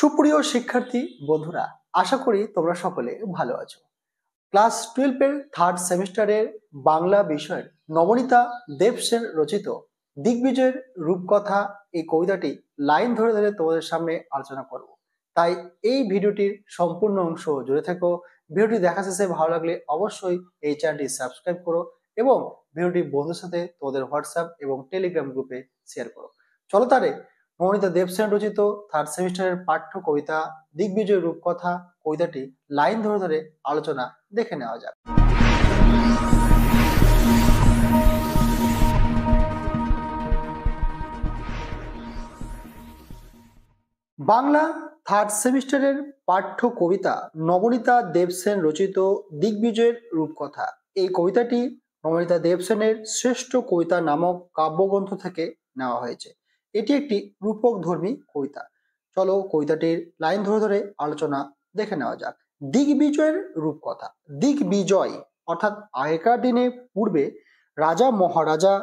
সুপ্রিয় শিক্ষার্থী বন্ধুরা, আশা করি তোমরা সকলে ভালো আছো। ক্লাস 12 এর থার্ড সেমিস্টারের বাংলা বিষয়ের নবনীতা দেবসেন রচিত দিগ্বিজয়ের রূপকথা এই কবিতাটি লাইন ধরে ধরে তোমাদের সামনে আলোচনা করব। তাই এই ভিডিওটির সম্পূর্ণ অংশ জুড়ে থেকো। ভিডিওটি দেখা শেষে ভালো লাগলে অবশ্যই এই চ্যানেলটি সাবস্ক্রাইব করো এবং ভিডিওটি বন্ধুর সাথে তোমাদের হোয়াটসঅ্যাপ এবং টেলিগ্রাম গ্রুপে শেয়ার করো। চলো তারে নবনীতা দেবসেন রচিত থার্ড সেমিস্টারের পাঠ্য কবিতা দিগ্বিজয় রূপকথা কবিতাটি লাইন ধরে ধরে আলোচনা দেখে নেওয়া যাক। বাংলা থার্ড সেমিস্টারের পাঠ্য কবিতা নবনীতা দেবসেন রচিত দিগ্বিজয়ের রূপকথা। এই কবিতাটি নবনীতা দেবসেনের শ্রেষ্ঠ কবিতা নামক কাব্যগ্রন্থ থেকে নেওয়া হয়েছে। এটি একটি রূপকধর্মী কবিতা। চলো কবিতাটির লাইন ধরে ধরে আলোচনা দেখে নেওয়া যাক। দিগ্বিজয়ের রূপকথা। দিগ্বিজয় অর্থাৎ আগেকার দিনে পূর্বে রাজা মহারাজা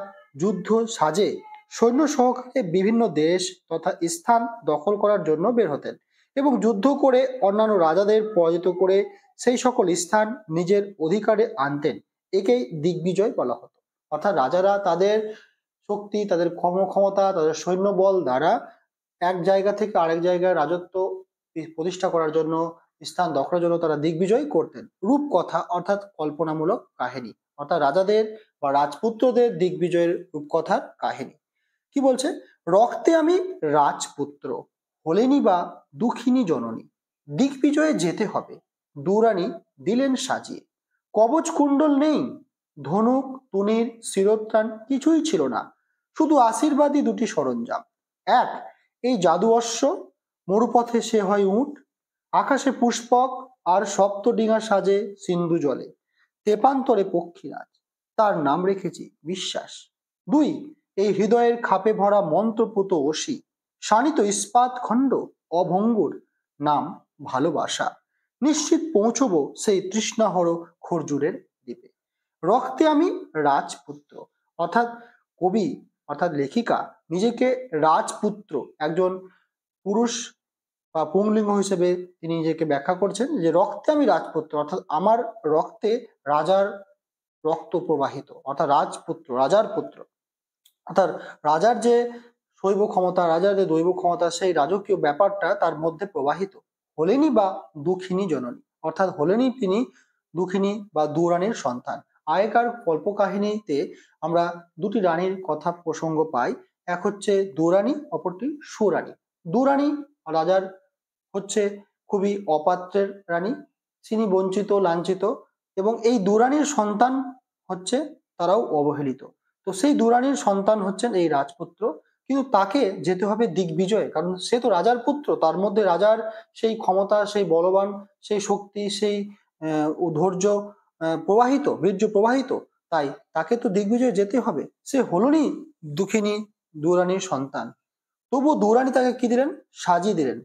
যুদ্ধ সাজে সৈন্য সহকারে বিভিন্ন দেশ তথা স্থান দখল করার জন্য বের হতেন এবং যুদ্ধ করে অন্যান্য রাজাদের পরাজিত করে সেই সকল স্থান নিজের অধিকারে আনতেন। একেই দিগ্বিজয় বলা হতো। অর্থাৎ রাজারা তাদের শক্তি, তাদের ক্ষমতা, তাদের সৈন্যবল দ্বারা এক জায়গা থেকে আরেক জায়গায় রাজত্ব প্রতিষ্ঠা করার জন্য, স্থান দখলের জন্য তারা দিগ্বিজয় করতেন। রূপকথা অর্থাৎ কল্পনামূলক কাহিনী, অর্থাৎ রাজাদের বা রাজপুত্রদের দিগ্বিজয়ের রূপকথার কাহিনী। কি বলছে? রক্তে আমি রাজপুত্র, হলেনি বা দুঃখিনী জননী, দিগ্বিজয়ে যেতে হবে, দুরানী দিলেন সাজিয়ে, কবচ কুণ্ডল নেই, ধনুক তুনির শিরোত্রাণ কিছুই ছিল না, শুধু আশীর্বাদী দুটি সরঞ্জাম। এক, এই জাদু অশ্ব, মরুপথে সে হয় উট, আকাশে পুষ্পক আর সপ্তডিঙা সাজে সিন্ধু জলে, তেপান্তরে পক্ষীরাজ, তার নাম রেখেছি বিশ্বাস। দুই, এই হৃদয়ের খাপে ভরা মন্ত্রপুত অসি, শানিত ইস্পাত খণ্ড অভঙ্গুর, নাম ভালোবাসা, নিশ্চিত পৌঁছবো সেই তৃষ্ণাহর খরজুরের দ্বীপে। রক্তে আমি রাজপুত্র অর্থাৎ কবি অর্থাৎ লেখিকা নিজেকে রাজপুত্র, একজন পুরুষ বা পুংলিঙ্গ হিসেবে তিনি নিজেকে ব্যাখ্যা করছেন যে রক্তে আমি রাজপুত্র, অর্থাৎ আমার রক্তে রাজার রক্ত প্রবাহিত, অর্থাৎ রাজপুত্র, রাজার পুত্র, অর্থাৎ রাজার যে শৈব ক্ষমতা, রাজার যে দৈব ক্ষমতা, সেই রাজকীয় ব্যাপারটা তার মধ্যে প্রবাহিত। হলেনি বা দুঃখিনী জননী, অর্থাৎ হলেনি তিনি দুঃখিনী বা দুরানীর সন্তান। আগেকার কল্পকাহিনীতে আমরা দুটি রানীর কথা প্রসঙ্গ পাই। এক হচ্ছে দুরানী, অপরটি সুরানী। দুরানী রাজার হচ্ছে খুবই অপাত্রের রানী, তিনি বঞ্চিত লাঞ্ছিত, এবং এই দুরানীর সন্তান হচ্ছে তারাও অবহেলিত। তো সেই দুরানীর সন্তান হচ্ছেন এই রাজপুত্র, কিন্তু তাকে যেতে হবে দিগ্বিজয়, কারণ সে তো রাজার পুত্র, তার মধ্যে রাজার সেই ক্ষমতা, সেই বলবান, সেই শক্তি, সেই ধৈর্য প্রবাহিত, বীর্য প্রবাহিত, তাই তাকে তো দিগ্বিজয় যেতে হবে। সে হলনি দুঃখিনী দুরানীর সন্তান, তবুও দুরানী তাকে কি দিলেন? সাজিয়ে দিলেন।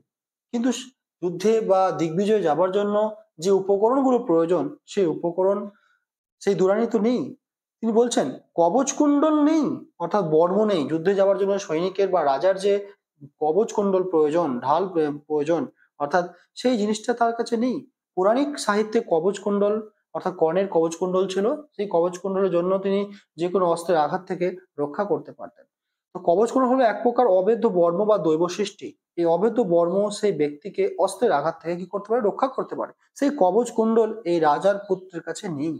কিন্তু যুদ্ধে বা দিগ্বিজয়ে যাবার জন্য যে উপকরণগুলো প্রয়োজন, সেই উপকরণ সেই দুরানী তো নেই। তিনি বলছেন কবচ কুণ্ডল নেই, অর্থাৎ বর্ম নেই। যুদ্ধে যাওয়ার জন্য সৈনিকের বা রাজার যে কবচ কুণ্ডল প্রয়োজন, ঢাল প্রয়োজন, অর্থাৎ সেই জিনিসটা তার কাছে নেই। পৌরাণিক সাহিত্যে কবচ কুণ্ডল অর্থাৎ কর্ণের কবচ কুণ্ডল ছিল। সেই কবচ কুণ্ডলের জন্য তিনি যে কোনো অস্ত্রের আঘাত থেকে রক্ষা করতে পারতেন। তো কবচ কুণ্ডল হলো এক প্রকার অবৈধ বর্ম বা দৈব সৃষ্টি। এই অবৈধ বর্ম সেই ব্যক্তিকে অস্ত্রের আঘাত থেকে কি করতে পারে? রক্ষা করতে পারে। সেই কবচ কুণ্ডল এই রাজার পুত্রের কাছে নেই।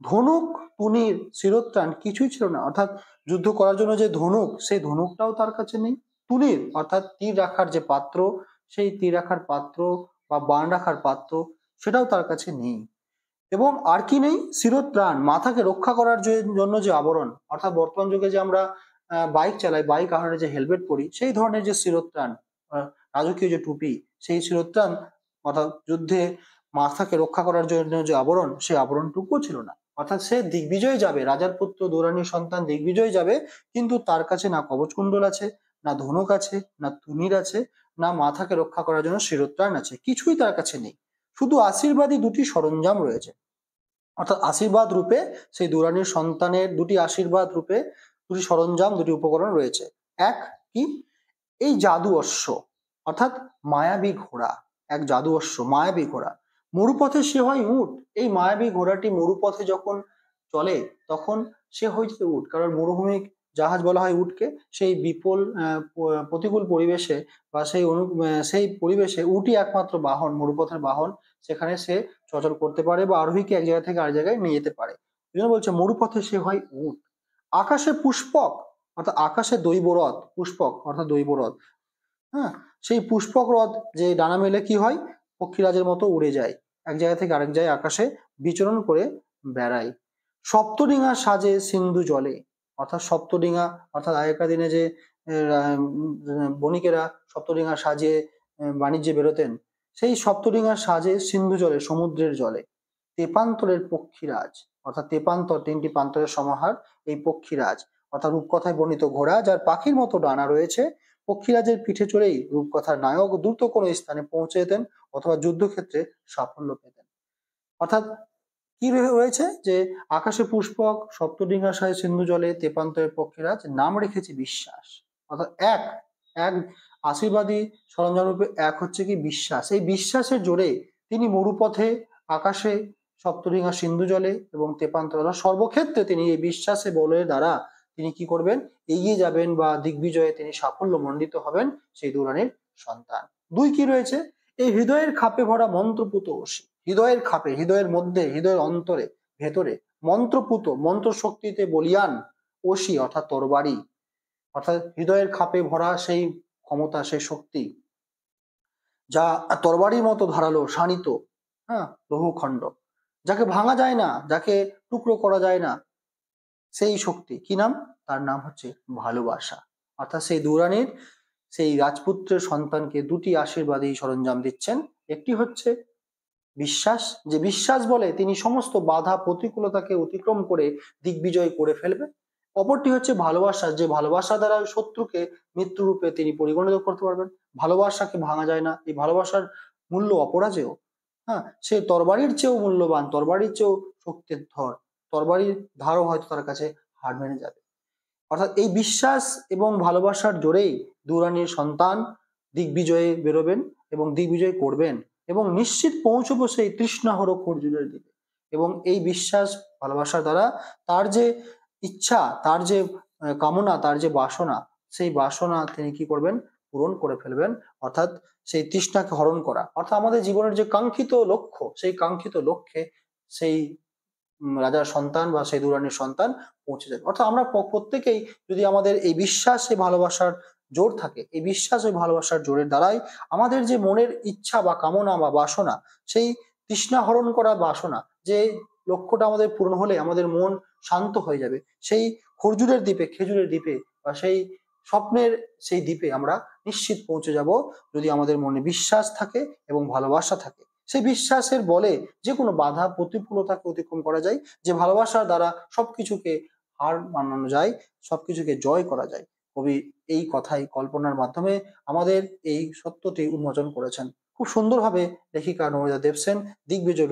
ধনুক তুনির শিরোত্রাণ কিছুই ছিল না, অর্থাৎ যুদ্ধ করার জন্য যে ধনুক, সেই ধনুকটাও তার কাছে নেই। তুনির অর্থাৎ তীর রাখার যে পাত্র, সেই তীর রাখার পাত্র বা বাণ রাখার পাত্র, সেটাও তার কাছে নেই। এবং আর কি নেই? শিরোত্রাণ, মাথাকে রক্ষা করার জন্য যে আবরণ, অর্থাৎ বর্তমান যুগে যে আমরা বাইক চালাই, বাইক আরোহণে যে হেলমেট পরি, সেই ধরনের যে শিরোত্রাণ, রাজকীয় যে টুপি, সেই শিরোত্রাণ অর্থাৎ যুদ্ধে মাথাকে রক্ষা করার জন্য যে আবরণ, সেই আবরণটুকুও ছিল না। অর্থাৎ সে দিগ্বিজয় যাবে, রাজার পুত্র দুরানীর সন্তান দিগ্বিজয় যাবে, কিন্তু তার কাছে না কবচ কুণ্ডল আছে, না ধনুক আছে, না তুনির আছে, না মাথাকে রক্ষা করার জন্য শিরোত্রাণ আছে, কিছুই তার কাছে নেই। শুধু আশীর্বাদী দুটি সরঞ্জাম রয়েছে, অর্থাৎ আশীর্বাদ রূপে সেই দুরানীর সন্তানের দুটি আশীর্বাদ রূপে দুটি সরঞ্জাম, দুটি উপকরণ রয়েছে। এক কি? এই জাদু অশ্ব, অর্থাৎ মায়াবী ঘোড়া, এক জাদু অশ্ব, মায়াবী ঘোড়া। মরুপথে সে হয় উট। এই মায়াবী ঘোড়াটি মরুপথে যখন চলে তখন সে হয়েছে উট, কারণ মরুভূমি জাহাজ বলা হয় উটকে। সেই বিপুল প্রতিকূল পরিবেশে বা সেই পরিবেশে উটই একমাত্র বাহন, মরুপথের বাহন। সেখানে সে চলাচল করতে পারে বা আরোহীকে এক জায়গা থেকে আরেক জায়গায় নিয়ে যেতে পারে। এই জন্য বলছে মরুপথে সে হয় উট। আকাশে পুষ্পক, অর্থাৎ আকাশে দৈবরথ, পুষ্পক অর্থাৎ দৈবরথ। হ্যাঁ, সেই পুষ্পক রথ যে ডানা মেলে কি হয়, পক্ষীরাজের মতো উড়ে যায়, এক জায়গা থেকে আরেক জায়গায় আকাশে বিচরণ করে বেড়ায়। সপ্তডিঙা সাজে সিন্ধু জলে, অর্থাৎ সপ্তডিঙা, অর্থাৎ আগেকার দিনে যে বণিকেরা সপ্তডিঙা সাজিয়ে বাণিজ্যে বেরোতেন, সেই সপ্তডিঙা সাজে সিন্ধু জলে, সমুদ্রের জলে। তেপান্তরের পক্ষীরাজ, অর্থাৎ তেপান্তর, তিনটি প্রান্তরের সমাহার এই পক্ষীরাজ, অর্থাৎ রূপকথায় বর্ণিত ঘোড়া যার পাখির মতো ডানা রয়েছে। পক্ষীরাজের পিঠে চড়েই রূপকথার নায়ক দ্রুত কোনো স্থানে পৌঁছে যেতেন অথবা যুদ্ধক্ষেত্রে সাফল্য পেতেন। অর্থাৎ কি রয়েছে যে আকাশে পুষ্পক, সপ্তডিঙা সাজে সিন্ধু জলে, তেপান্তরের পক্ষীরাজ, নাম রেখেছে বিশ্বাস। অর্থাৎ এক এক আশীর্বাদী সরঞ্জাম রূপে এক হচ্ছে কি বিশ্বাস। এই বিশ্বাসের জোরে তিনি মরুপথে, আকাশে, সপ্তডিঙা সিন্ধু জলে এবং তেপান্তর, সর্বক্ষেত্রে তিনি এই বিশ্বাসে বলের দ্বারা তিনি কি করবেন, এগিয়ে যাবেন বা দিগ্বিজয়ে তিনি সাফল্য মণ্ডিত হবেন, সেই দুরানির সন্তান। দুই কি রয়েছে, এই হৃদয়ের খাপে ভরা মন্ত্রপুত অসি। হৃদয়ের খাপে, হৃদয়ের মধ্যে, হৃদয়ের অন্তরে, ভেতরে মন্ত্রপুত, মন্ত্র শক্তিতে বলিয়ান অসি অর্থাৎ তরবারি, অর্থাৎ হৃদয়ের খাপে ভরা সেই ক্ষমতা, সেই শক্তি যা তরবারির মতো ধারালো, শানিত, হ্যাঁ, লৌহখণ্ড, যাকে ভাঙা যায় না, যাকে টুকরো করা যায় না, সেই শক্তি কি নাম, তার নাম হচ্ছে ভালোবাসা। অর্থাৎ সেই দুরানির, সেই রাজপুত্রের সন্তানকে দুটি আশীর্বাদী সরঞ্জাম দিচ্ছেন। একটি হচ্ছে বিশ্বাস, যে বিশ্বাস বলে তিনি সমস্ত বাধা প্রতিকূলতাকে অতিক্রম করে দিগ্বিজয় করে ফেলবে। অপরটি হচ্ছে ভালোবাসা, যে ভালোবাসা দ্বারা শত্রুকে মৃত্যু রূপে তিনি পরিগণিত করতে পারবেন। ভালোবাসাকে ভাঙা যায় না, এই ভালোবাসার মূল্য অপরাজেয়। হ্যাঁ, সে তরবারির চেয়েও মূল্যবান, তরবারির চেয়েও শক্তির ধর, তরবারির ধারও হয়তো তার কাছে হার মেনে যাবে। অর্থাৎ এই বিশ্বাস এবং ভালোবাসার জোরেই দুরানির সন্তান দিগ্বিজয়ে বেরোবেন এবং দিগ্বিজয় করবেন এবং নিশ্চিত পৌঁছবো সেই তৃষ্ণাহর খর্জুরের দিকে। এবং এই বিশ্বাস ভালোবাসার দ্বারা তার যে ইচ্ছা, তার যে কামনা, তার যে বাসনা, সেই বাসনা তিনি কি করবেন, পূরণ করে ফেলবেন। অর্থাৎ সেই তৃষ্ণাকে হরণ করা, অর্থাৎ আমাদের জীবনের যে কাঙ্ক্ষিত লক্ষ্য, সেই কাঙ্ক্ষিত লক্ষ্যে সেই রাজার সন্তান বা সেই দুরানির সন্তান পৌঁছে যাবে। অর্থাৎ আমরা প্রত্যেকেই যদি আমাদের এই বিশ্বাস, এই ভালোবাসার জোর থাকে, এই বিশ্বাস ও ভালোবাসার জোরের দ্বারাই আমাদের যে মনের ইচ্ছা বা কামনা বা বাসনা, সেই তৃষ্ণা হরণ করা বাসনা, যে লক্ষ্যটা আমাদের পূরণ হলে আমাদের মন শান্ত হয়ে যাবে, সেই খর্জুরের দ্বীপে, খেজুরের দ্বীপে বা সেই স্বপ্নের সেই দ্বীপে আমরা নিশ্চিত পৌঁছে যাব, যদি আমাদের মনে বিশ্বাস থাকে এবং ভালোবাসা থাকে। সেই বিশ্বাসের বলে যে কোনো বাধা প্রতিকূলতাকে অতিক্রম করা যায়, যে ভালোবাসার দ্বারা সবকিছুকে হার মানানো যায়, সবকিছুকে জয় করা যায়। কবি এই কথাই কল্পনার মাধ্যমে আমাদের এই সত্যটি উন্মোচন করেছেন। খুব সুন্দরভাবে লেখিকা নমিতা দেবসেন দিগ্বিজয়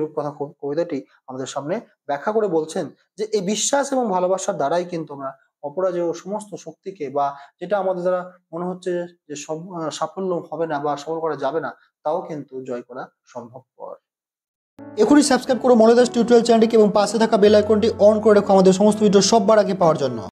রূপকথা কবিতাটি আমাদের সামনে ব্যাখ্যা করে বলছেন যে এই বিশ্বাস এবং ভালোবাসার দ্বারাই কিন্তু আমরা অপরাজেয় সমস্ত শক্তিকে, বা যেটা আমাদের দ্বারা মনে হচ্ছে যে সব সাফল্য হবে না বা সফল করা যাবে না, তাও কিন্তু জয় করা সম্ভবপর। এখনই সাবস্ক্রাইব করো মলয়দাস টিউটোরিয়াল চ্যানেলটিকে এবং পাশে থাকা বেল আইকনটি অন করে রাখো আমাদের সমস্ত ভিডিও সবার আগে পাওয়ার জন্য।